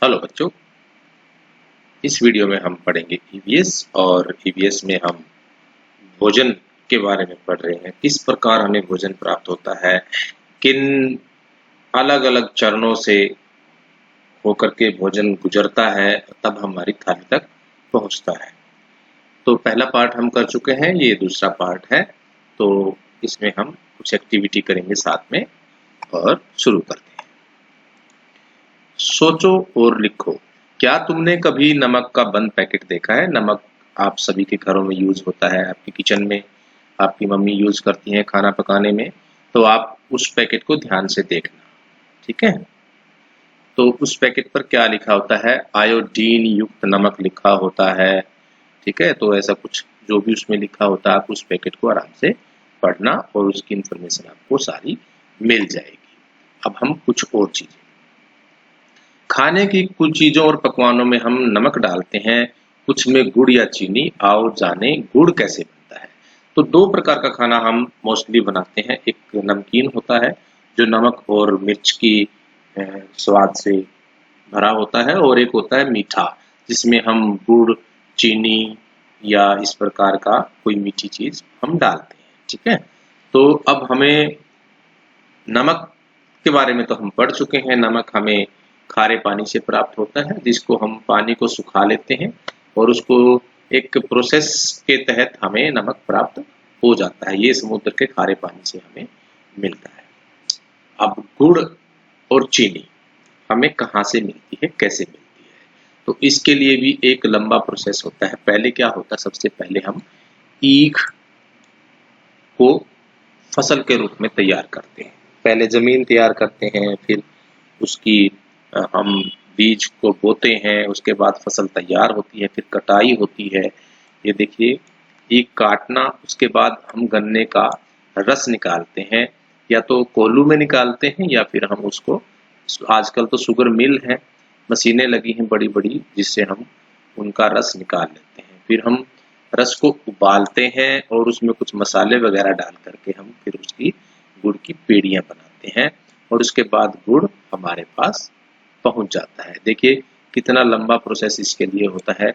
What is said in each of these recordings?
Hello बच्चों, इस video में हम पढ़ेंगे ईवीएस और ईवीएस में हम भोजन के बारे में पढ़ रहे हैं। किस प्रकार हमें भोजन प्राप्त होता है, किन अलग अलग चरणों से होकर के भोजन गुजरता है, तब हमारी थाली तक पहुंचता है। तो पहला पार्ट हम कर चुके हैं, ये दूसरा पार्ट है। तो इसमें हम कुछ एक्टिविटी करेंगे साथ में और शुरू करते हैं। सोचो और लिखो। क्या तुमने कभी नमक का बंद पैकेट देखा है? नमक आप सभी के घरों में यूज होता है, आपकी किचन में आपकी मम्मी यूज करती हैं खाना पकाने में। तो आप उस पैकेट को ध्यान से देखना, ठीक है। तो उस पैकेट पर क्या लिखा होता है? आयोडीन युक्त नमक लिखा होता है, ठीक है। तो ऐसा कुछ जो भी उसमें लिखा होता है, आप उस पैकेट को आराम से पढ़ना और उसकी इंफॉर्मेशन आपको सारी मिल जाएगी। अब हम कुछ और चीजें, खाने की कुछ चीजों और पकवानों में हम नमक डालते हैं, कुछ में गुड़ या चीनी। आओ जाने गुड़ कैसे बनता है। तो दो प्रकार का खाना हम मोस्टली बनाते हैं। एक नमकीन होता है जो नमक और मिर्च की स्वाद से भरा होता है, और एक होता है मीठा जिसमें हम गुड़, चीनी या इस प्रकार का कोई मीठी चीज हम डालते हैं, ठीक है। तो अब हमें नमक के बारे में तो हम पढ़ चुके हैं। नमक हमें खारे पानी से प्राप्त होता है, जिसको हम पानी को सुखा लेते हैं और उसको एक प्रोसेस के तहत हमें नमक प्राप्त हो जाता है। ये समुद्र के खारे पानी से हमें मिलता है। अब गुड़ और चीनी हमें कहाँ से मिलती है, कैसे मिलती है? तो इसके लिए भी एक लंबा प्रोसेस होता है। पहले क्या होता है, सबसे पहले हम ईख को फसल के रूप में तैयार करते हैं। पहले जमीन तैयार करते हैं, फिर उसकी हम बीज को बोते हैं, उसके बाद फसल तैयार होती है, फिर कटाई होती है। ये देखिए, ईख काटना, उसके बाद हम गन्ने का रस निकालते हैं, या तो कोल्हू में निकालते हैं या फिर हम उसको, आजकल तो शुगर मिल है, मशीनें लगी हैं बड़ी बड़ी, जिससे हम उनका रस निकाल लेते हैं। फिर हम रस को उबालते हैं और उसमें कुछ मसाले वगैरह डाल करके हम फिर उसकी गुड़ की पेड़ियां बनाते हैं, और उसके बाद गुड़ हमारे पास पहुंच जाता है। देखिए कितना लंबा प्रोसेस इसके लिए होता है।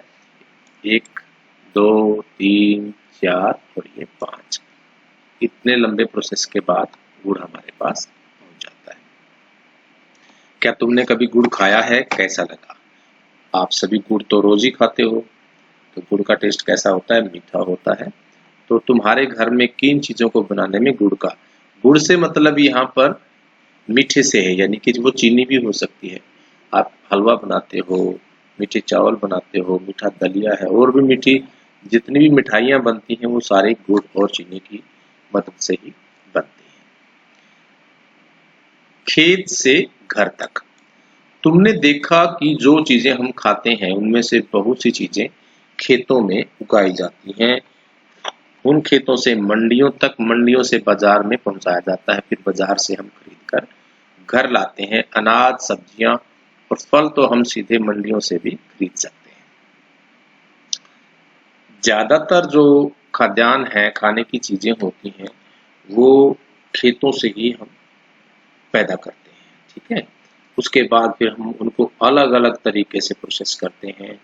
1 2 3 4 और ये 5, इतने लंबे प्रोसेस के बाद गुड़ हमारे पास पहुंच जाता है। क्या तुमने कभी गुड़ खाया है? कैसा लगा? आप सभी गुड़ तो रोज ही खाते हो, तो गुड़ का टेस्ट कैसा होता है? मीठा होता है। तो तुम्हारे घर में किन चीजों को बनाने में गुड़ से मतलब यहाँ पर मीठे से है, यानी कि वो चीनी भी हो सकती है। आप हलवा बनाते हो, मीठे चावल बनाते हो, मीठा दलिया है, और भी मीठी जितनी भी मिठाइयाँ बनती हैं वो सारे गुड़ और चीनी की मदद से ही बनती हैं। खेत से घर तक, तुमने देखा कि जो चीजें हम खाते हैं उनमें से बहुत सी चीजें खेतों में उगाई जाती हैं। उन खेतों से मंडियों तक, मंडियों से बाजार में पहुंचाया जाता है, फिर बाजार से हम खरीद कर घर लाते हैं। अनाज, सब्जियां और फल तो हम सीधे मंडियों से भी खरीद सकते हैं। ज्यादातर जो खाद्यान्न है, खाने की चीजें होती हैं, वो खेतों से ही हम पैदा करते हैं, ठीक है। उसके बाद फिर हम उनको अलग अलग तरीके से प्रोसेस करते हैं,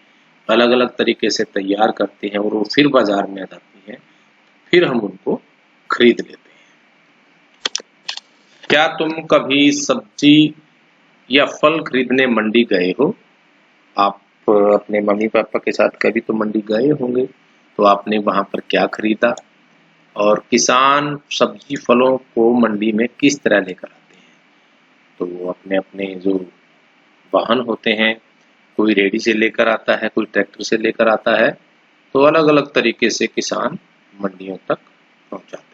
अलग अलग तरीके से तैयार करते हैं, और वो फिर बाजार में आ जाती है, फिर हम उनको खरीद लेते हैं। क्या तुम कभी सब्जी या फल खरीदने मंडी गए हो? आप अपने मम्मी पापा के साथ कभी तो मंडी गए होंगे, तो आपने वहां पर क्या खरीदा? और किसान सब्जी फलों को मंडी में किस तरह लेकर आते हैं? तो वो अपने अपने जो वाहन होते हैं, कोई रेडी से लेकर आता है, कोई ट्रैक्टर से लेकर आता है। तो अलग अलग तरीके से किसान मंडियों तक पहुंचाते हैं।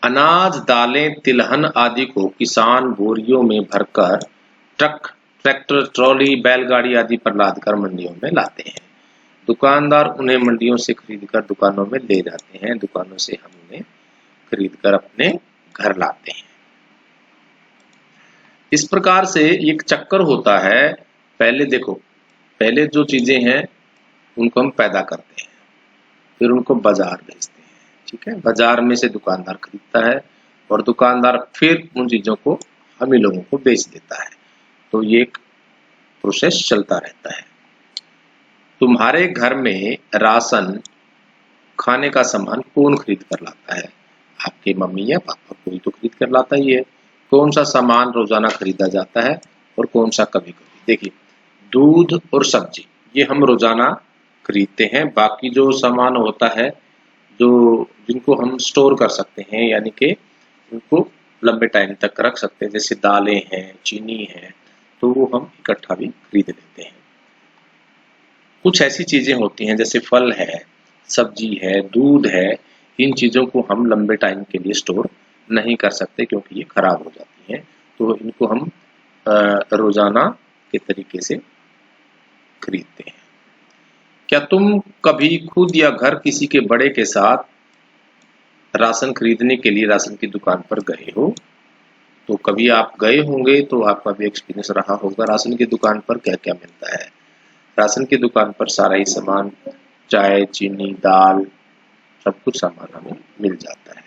अनाज, दालें, तिलहन आदि को किसान बोरियों में भरकर ट्रक, ट्रैक्टर, ट्रॉली, बैलगाड़ी आदि पर लादकर मंडियों में लाते हैं। दुकानदार उन्हें मंडियों से खरीदकर दुकानों में ले जाते हैं, दुकानों से हम उन्हें खरीदकर अपने घर लाते हैं। इस प्रकार से एक चक्कर होता है। पहले देखो, पहले जो चीजें हैं उनको हम पैदा करते हैं, फिर उनको बाजार भेजते हैं, ठीक है। बाजार में से दुकानदार खरीदता है और दुकानदार फिर उन चीजों को हम ही लोगों को बेच देता है। तो ये एक प्रोसेस चलता रहता है। तुम्हारे घर में राशन, खाने का सामान कौन खरीद कर लाता है? आपके मम्मी या पापा, कोई तो खरीद कर लाता ही है। कौन सा सामान रोजाना खरीदा जाता है और कौन सा कभी कभी? देखिए, दूध और सब्जी ये हम रोजाना खरीदते हैं। बाकी जो सामान होता है जो जिनको हम स्टोर कर सकते हैं, यानी कि उनको लंबे टाइम तक रख सकते हैं, जैसे दालें हैं, चीनी है, तो वो हम इकट्ठा भी खरीद लेते हैं। कुछ ऐसी चीजें होती हैं जैसे फल है, सब्जी है, दूध है, इन चीजों को हम लंबे टाइम के लिए स्टोर नहीं कर सकते क्योंकि ये खराब हो जाती हैं। तो इनको हम रोजाना के तरीके से खरीदते हैं। क्या तुम कभी खुद या घर किसी के बड़े के साथ राशन खरीदने के लिए राशन की दुकान पर गए हो? तो कभी आप गए होंगे तो आपका भी एक्सपीरियंस रहा होगा। राशन की दुकान पर क्या क्या मिलता है? राशन की दुकान पर सारा ही सामान, चाय, चीनी, दाल, सब कुछ सामान हमें मिल जाता है।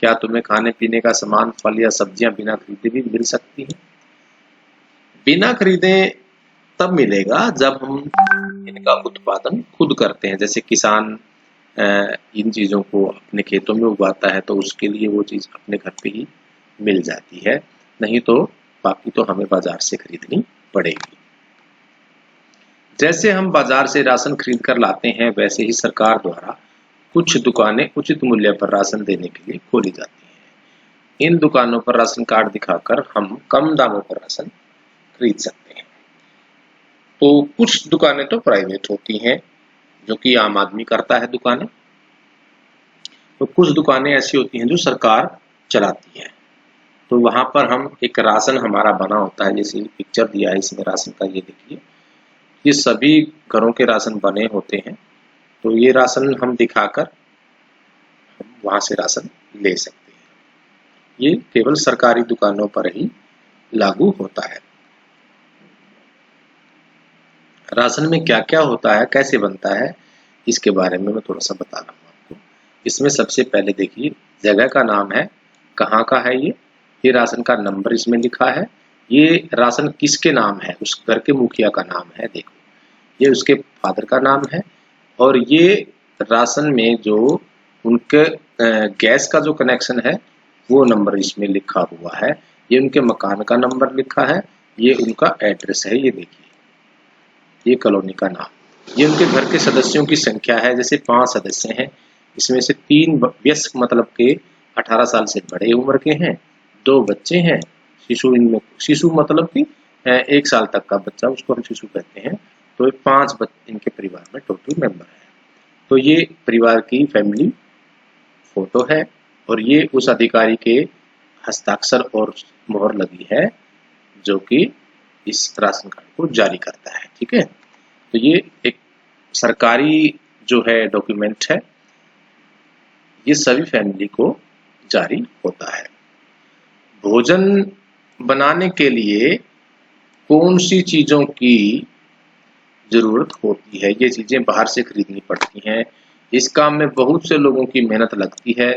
क्या तुम्हें खाने पीने का सामान, फल या सब्जियां बिना खरीदे भी मिल सकती हैं? बिना खरीदे तब मिलेगा जब हम इनका उत्पादन खुद करते हैं। जैसे किसान इन चीजों को अपने खेतों में उगाता है तो उसके लिए वो चीज अपने घर पे ही मिल जाती है, नहीं तो बाकी तो हमें बाजार से खरीदनी पड़ेगी। जैसे हम बाजार से राशन खरीद कर लाते हैं, वैसे ही सरकार द्वारा कुछ दुकानें उचित मूल्य पर राशन देने के लिए खोली जाती हैं। इन दुकानों पर राशन कार्ड दिखाकर हम कम दामों पर राशन खरीद सकते हैं। तो कुछ दुकानें तो प्राइवेट होती हैं, जो कि आम आदमी करता है दुकानें, तो कुछ दुकानें ऐसी होती हैं जो सरकार चलाती है। तो वहां पर हम एक राशन हमारा बना होता है, जैसे पिक्चर दिया है इसमें राशन का, ये देखिए, ये सभी घरों के राशन बने होते हैं। तो ये राशन हम दिखाकर हम वहां से राशन ले सकते हैं। ये केवल सरकारी दुकानों पर ही लागू होता है। राशन में क्या क्या होता है, कैसे बनता है, इसके बारे में मैं थोड़ा सा बता रहा हूँ आपको। इसमें सबसे पहले देखिए, जगह का नाम है, कहाँ का है ये राशन का नंबर इसमें लिखा है, ये राशन किसके नाम है, उस घर के मुखिया का नाम है, देखो ये उसके फादर का नाम है। और ये राशन में जो उनके गैस का जो कनेक्शन है वो नंबर इसमें लिखा हुआ है। ये उनके मकान का नंबर लिखा है, ये उनका एड्रेस है, ये देखिए, ये कॉलोनी का नाम, ये उनके घर के सदस्यों की संख्या है। जैसे 5 सदस्य हैं, इसमें से 3 वयस्क मतलब के 18 साल से बड़े उम्र के हैं, 2 बच्चे हैं, शिशु, इनमें शिशु मतलब कि 1 साल तक का बच्चा, उसको हम शिशु कहते हैं। तो 5 इनके परिवार में टोटल मेंबर है। तो ये परिवार की फैमिली फोटो है और ये उस अधिकारी के हस्ताक्षर और मोहर लगी है जो कि इस राशन कार्ड को जारी करता है। ठीक है, तो ये एक सरकारी जो है डॉक्यूमेंट है, ये सभी फैमिली को जारी होता है। भोजन बनाने के लिए कौन सी चीजों की जरूरत होती है? ये चीजें बाहर से खरीदनी पड़ती हैं। इस काम में बहुत से लोगों की मेहनत लगती है,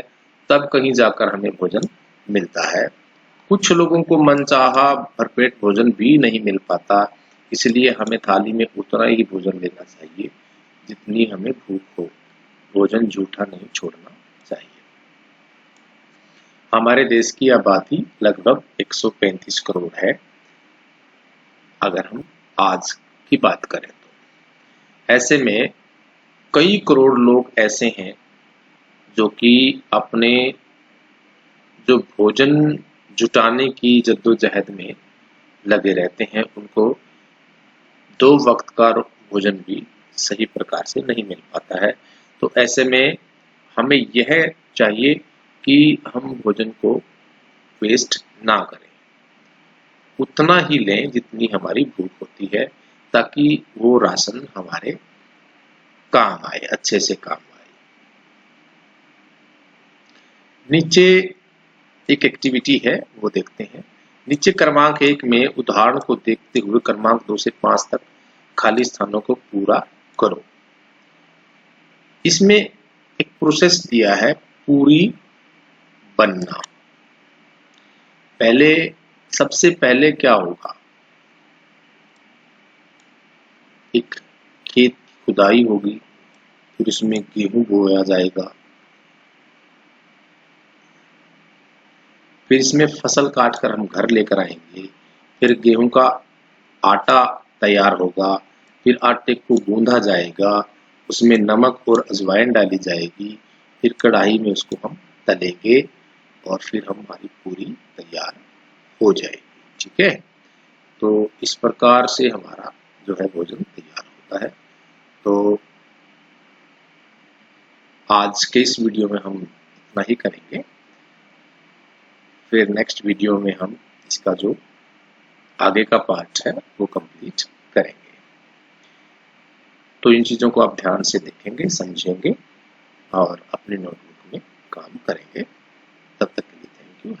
तब कहीं जाकर हमें भोजन मिलता है। कुछ लोगों को मनचाहा भरपेट भोजन भी नहीं मिल पाता, इसलिए हमें थाली में उतना ही भोजन लेना चाहिए जितनी हमें भूख हो। भोजन जूठा नहीं छोड़ना चाहिए। हमारे देश की आबादी लगभग 135 करोड़ है, अगर हम आज की बात करें तो। ऐसे में कई करोड़ लोग ऐसे हैं जो कि अपने जो भोजन जुटाने की जद्दोजहद में लगे रहते हैं, उनको 2 वक्त का भोजन भी सही प्रकार से नहीं मिल पाता है। तो ऐसे में हमें यह चाहिए कि हम भोजन को वेस्ट ना करें, उतना ही लें जितनी हमारी भूख होती है, ताकि वो राशन हमारे काम आए, अच्छे से काम आए। नीचे एक एक्टिविटी है, वो देखते हैं। नीचे क्रमांक 1 में उदाहरण को देखते हुए क्रमांक 2 से 5 तक खाली स्थानों को पूरा करो। इसमें एक प्रोसेस दिया है, पूरी बनना। सबसे पहले क्या होगा, एक खेत की खुदाई होगी, फिर उसमें गेहूं बोया जाएगा, फिर इसमें फसल काट कर हम घर लेकर आएंगे, फिर गेहूं का आटा तैयार होगा, फिर आटे को गूंधा जाएगा, उसमें नमक और अजवाइन डाली जाएगी, फिर कढ़ाई में उसको हम तलेंगे और फिर हमारी पूरी तैयार हो जाएगी। ठीक है, तो इस प्रकार से हमारा जो है भोजन तैयार होता है। तो आज के इस वीडियो में हम इतना ही करेंगे, फिर नेक्स्ट वीडियो में हम इसका जो आगे का पार्ट है वो कंप्लीट करेंगे। तो इन चीज़ों को आप ध्यान से देखेंगे, समझेंगे और अपनी नोटबुक में काम करेंगे। तब तक के लिए थैंक यू।